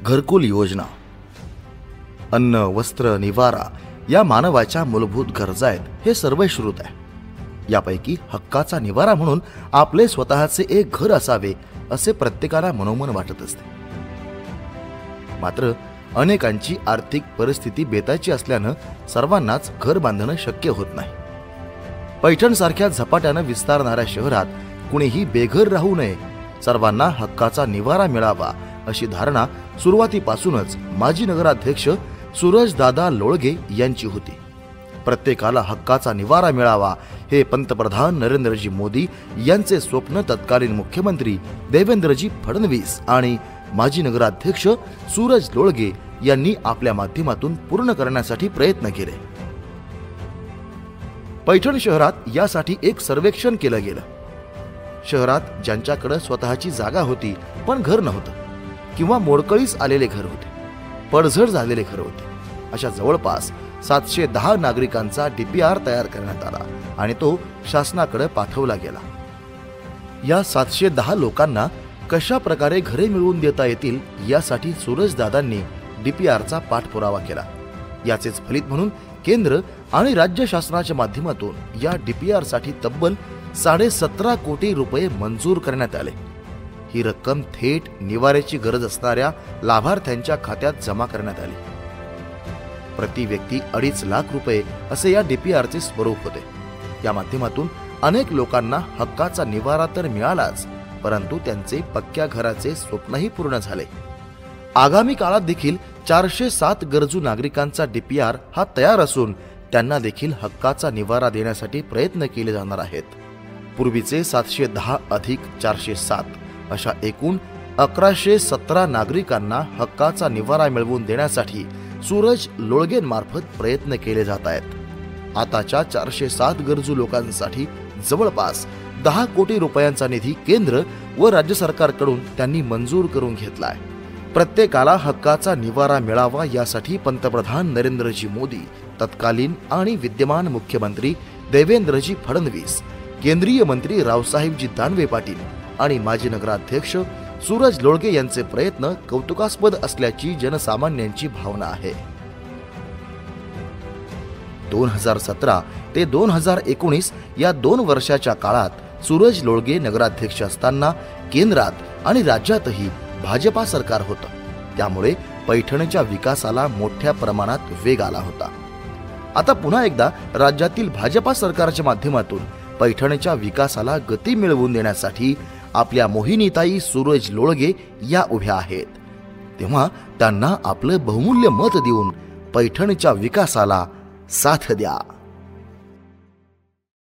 घरकुल योजना. अन्न, वस्त्र, निवारा या मानवाच्या मूलभूत गरजा आहेत हे सर्वश्रुत आहे. यापैकी हक्काचा निवारा म्हणून आपले स्वतःचे एक घर असावे असे प्रत्येकाला मनोमन वाटत असते. मात्र अनेकांची आर्थिक परिस्थिती बेताची असल्यानं सर्वांनाच घर बांधणं शक्य होत नाही. पैठण सारख्या झपाट्यानं विस्तारणाऱ्या शहरात कुणीही बेघर राहू नये, सर्वांना हक्काचा निवारा मिळावा अशी धारणा सुरुवातीपासूनच माजी नगराध्यक्ष सूरजदादा लोळगे यांची होती. प्रत्येकाला हक्काचा निवारा मिळावा हे पंतप्रधान नरेंद्रजी मोदी यांचे स्वप्न तत्कालीन मुख्यमंत्री देवेंद्रजी फडणवीस आणि माजी नगराध्यक्ष सूरज लोळगे यांनी आपल्या माध्यमातून पूर्ण करण्यासाठी प्रयत्न केले. पैठण शहरात यासाठी एक सर्वेक्षण केलं गेलं. शहरात ज्यांच्याकडे स्वतःची जागा होती पण घर नव्हतं किंवा मोडकळीस आलेले घर होते, पडझड झालेले घर होते, अशा जवळपास 710 नागरिकांचा DPR तयार करण्यात आला आणि तो शासनाकडे पाठवला गेला. या 710 लोकांना कशा प्रकारे घरे मिळवून देता येतील यासाठी सूरजदादांनी DPRचा पाठपुरावा केला. याचेच फलित म्हणून केंद्र आणि राज्य शासनाच्या माध्यमातून या DPR साठी तब्बल 17.5 कोटी रुपये मंजूर करण्यात आले. ही रक्कम थेट निवाऱ्याची गरज असणाऱ्या लाभार्थ्यांच्या खात्यात जमा करण्यात आली. प्रति व्यक्ती 2.5 लाख रुपये असे या DPRचे स्वरूप होते. या माध्यमातून अनेक लोकांना हक्काचा निवारा तर मिळालाच, परंतु त्यांचे पक्क्या घराचे स्वप्नही पूर्ण झाले. आगामी काळात देखील 407 गरजू नागरिकांचा DPR हा तयार असून त्यांना देखील हक्काचा निवारा देण्यासाठी प्रयत्न केले जाणार आहेत. पूर्वीचे 710 अधिक 407 अशा एकूण 1117 नागरिकांना हक्काचा निवारा मिळवून देण्यासाठी सूरज लोळगेंमार्फत प्रयत्न केले जात आहेत. आताच्या 407 गरजू लोकांसाठी जवळपास 10 कोटी रुपयांचा निधी केंद्र व राज्य सरकारकडून त्यांनी मंजूर करून घेतलाय. प्रत्येकाला हक्काचा निवारा मिळावा यासाठी पंतप्रधान नरेंद्रजी मोदी, तत्कालीन आणि विद्यमान मुख्यमंत्री देवेंद्रजी फडणवीस, केंद्रीय मंत्री रावसाहेबजी दानवे पाटील आणि माजी नगराध्यक्ष सूरज लोळगे यांचे प्रयत्न कौतुकास्पद असल्याची जनसामान्यांची भावना आहे. 2017 ते 2019 या 2 वर्षाच्या काळात सूरज लोळगे नगराध्यक्ष असताना केंद्रात आणि राज्यातही भाजपा सरकार होतं. त्यामुळे पैठणच्या विकासाला मोठ्या प्रमाणात वेग आला होता. आता पुन्हा एकदा राज्यातील भाजपा सरकारच्या माध्यमातून पैठणच्या विकासाला गती मिळवून देण्यासाठी आपल्या मोहिनीताई सूरज लोळगे या उभ्या आहेत. तेव्हा त्यांना आपलं बहुमूल्य मत देऊन पैठणच्या विकासाला साथ द्या.